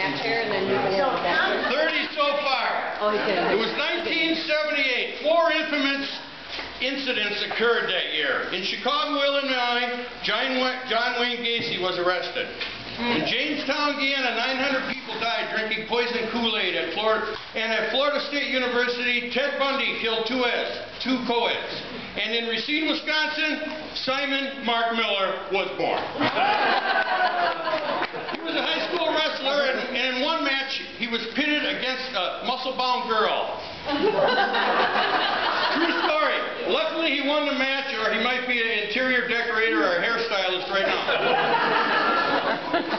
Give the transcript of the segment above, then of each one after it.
back chair and then you can have the back chair. 30 so far. Oh, he did. It was 1978. 4 infamous incidents occurred that year. In Chicago, Illinois, John Wayne Gacy was arrested. In Jamestown, Indiana, 900 people died drinking poison Kool-Aid at Florida. And at Florida State University, Ted Bundy killed two co-eds. And in Racine, Wisconsin, Simon Mark Miller was born. He was a high school wrestler, and in one match, he was pitted against a muscle-bound girl. True story. Luckily, he won the match, or he might be an interior decorator or a hairstylist right now.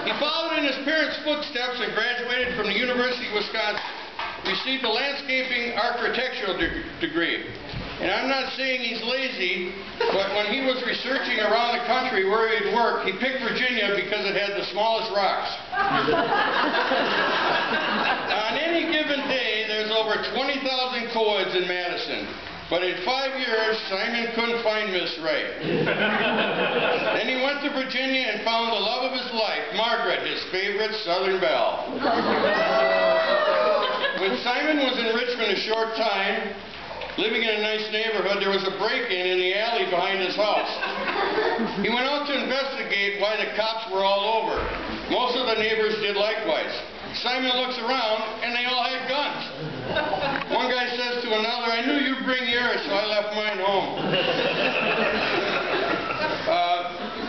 He followed in his parents' footsteps and graduated from the University of Wisconsin. Received a landscaping architectural degree. And I'm not saying he's lazy, but when he was researching around the country where he'd work, he picked Virginia because it had the smallest rocks. On any given day, there's over 20,000 co-eds in Madison. But in 5 years, Simon couldn't find Miss Right. Then he went to Virginia and found the love of his life, Margaret, his favorite Southern belle. When Simon was in Richmond a short time, living in a nice neighborhood, there was a break-in in the alley behind his house. He went out to investigate why the cops were all over. Most of the neighbors did likewise. Simon looks around, and they all had guns. One guy says to another, "I knew you'd bring yours, so I left mine home."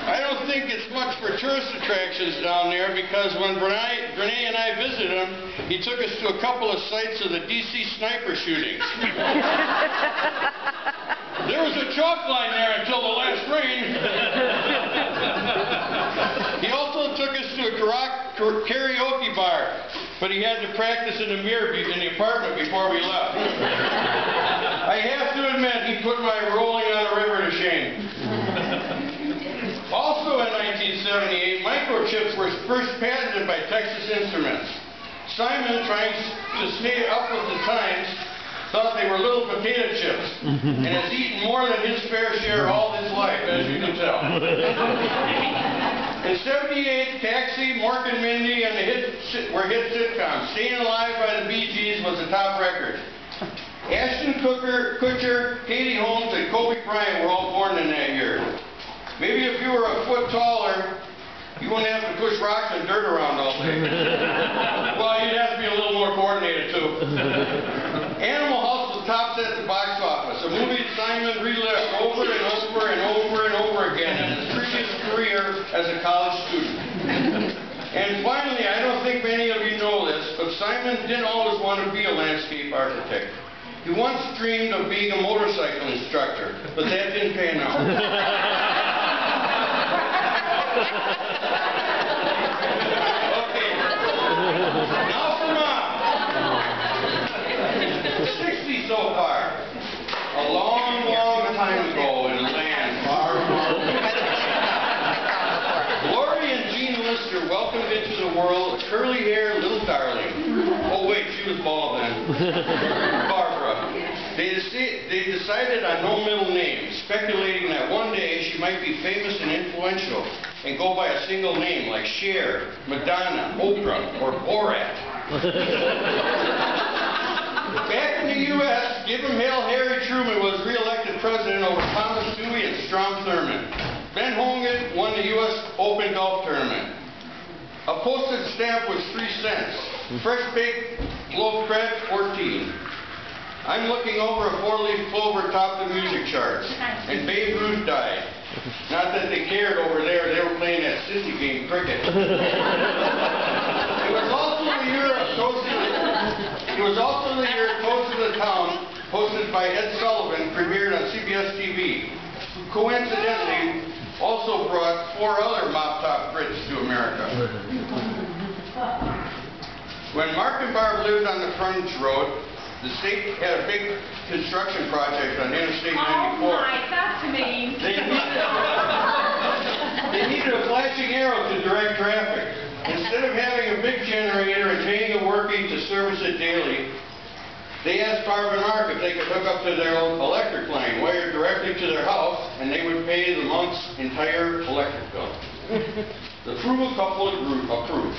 I don't think it's much for tourist attractions down there, because when Brene and I visited him, he took us to a couple of sites of the D.C. sniper shootings. There was a chalk line there until the last rain. He also took us to a karaoke bar, but he had to practice in the mirror in the apartment before we left. I have to admit, he put my rolling on a river to shame. Also in 1978, microchips were first patented by Texas Instruments. Simon, trying to stay up with the times, thought they were little potato chips, and has eaten more than his fair share all his life, as you can tell. In 78, Taxi, Mork and Mindy, and were hit sitcoms. Staying Alive by the Bee Gees was the top record. Ashton Kutcher, Katie Holmes, and Kobe Bryant were all born in that year. Maybe if you were a foot taller, you wouldn't have to push rocks and dirt around all day. Well, you'd have to be a little more coordinated, too. Animal House was tops at the box office, a movie Simon relived over and over and over and over again in his previous career as a college student. And finally, I don't think many of you know this, but Simon didn't always want to be a landscape architect. He once dreamed of being a motorcycle instructor, but that didn't pan out. Okay. Now for mom. 60 so far. A long, long time ago in a land far, far away. Gloria and Jean Lister welcomed into the world a curly-haired little darling. Oh wait, she was bald then. Barbara. They decided on no middle name, speculating that one day she might be famous and influential and go by a single name like Cher, Madonna, Oprah, or Borat. Back in the U.S., give 'em hell, Harry Truman was re-elected president over Thomas Dewey and Strom Thurmond. Ben Hogan won the U.S. Open golf tournament. A postage stamp was 3 cents. Fresh baked loaf bread, 14. I'm looking over a 4-leaf clover topped the music charts, and Babe Ruth died. Not that they cared over there, they were playing that sissy game, cricket. It was also the year of Toast of the Town, hosted by Ed Sullivan, premiered on CBS TV, who coincidentally also brought 4 other mop-top Brits to America. When Mark and Barb lived on the frontage road, the state had a big construction project on Interstate 94. Oh my, that's mean. They needed a flashing arrow to direct traffic. Instead of having a big generator and paying a workie to service it daily, they asked Barb and Mark if they could hook up to their own electric line, wired directly to their house, and they would pay the month's entire electric bill. The frugal couple approved.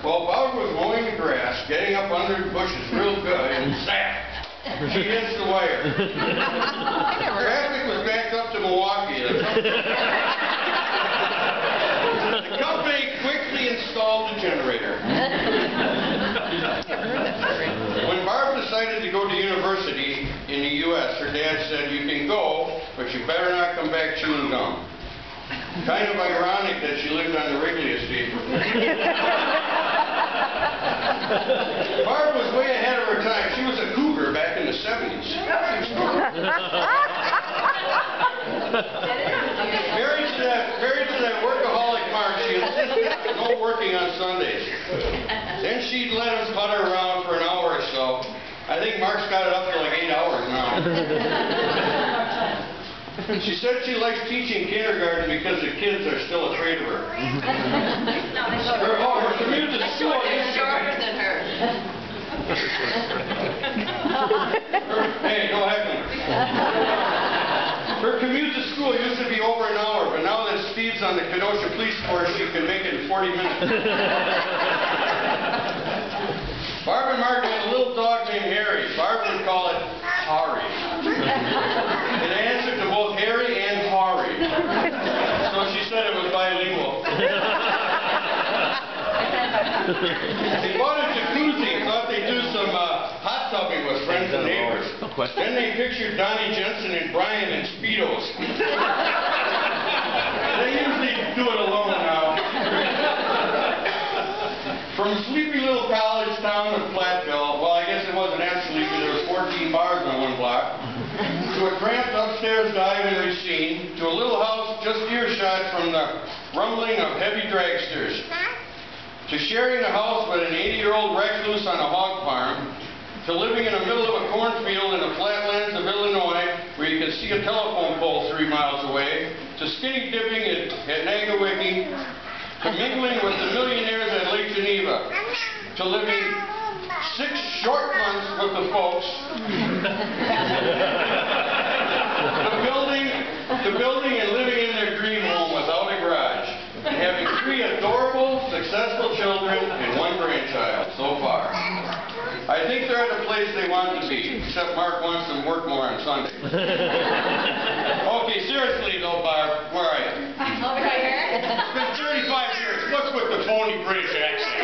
Well, about was mowing the grass, getting up under the bushes real good, and zap! She hits the wire. Traffic was backed up to Milwaukee. The company quickly installed the generator. When Barb decided to go to university in the U.S., her dad said, "You can go, but you better not come back chewing gum." Kind of ironic that she lived on the Wrigley estate. Barb was way ahead of her time. She was a cougar back in the 70s. Married to that workaholic Mark, she insisted on no working on Sundays. Then she'd let him putter around for an hour or so. I think Mark's got it up to like 8 hours now. She said she likes teaching kindergarten because the kids are still afraid of her. Her commute to school used to Hey, no heckling. Her commute to school used to be over an hour, but now that Steve's on the Kenosha Police Force, she can make it in 40 minutes. Barb and Mark had a little dog named Harry. Barb would call it Hari. It answered to both Harry and Hari. So she said it was bilingual. They bought a jacuzzi, thought they'd do some hot tubbing with friends and neighbors. Then they pictured Donnie Jensen and Brian in Speedos. They usually do it alone now. From a sleepy little college town of Platteville, well, I guess it wasn't that sleepy, there was 14 bars on one block, to a cramped upstairs dive in Racine, to a little house just earshot from the rumbling of heavy dragsters, to sharing a house with an 80-year-old recluse on a hog farm, to living in the middle of a cornfield in the flatlands of Illinois where you can see a telephone pole 3 miles away, to skinny dipping at Nagawicki, to mingling with the millionaires at Lake Geneva, to living 6 short months with the folks, to building and living in their dream home without a garage, and having 3 adorable, successful children and 1 grandchild so far. I think they're at a place they want to be, except Mark wants them to work more on Sunday. Okay, seriously though, Barb, where are you? Over here. It's been 35 years. What's with the phony British accent?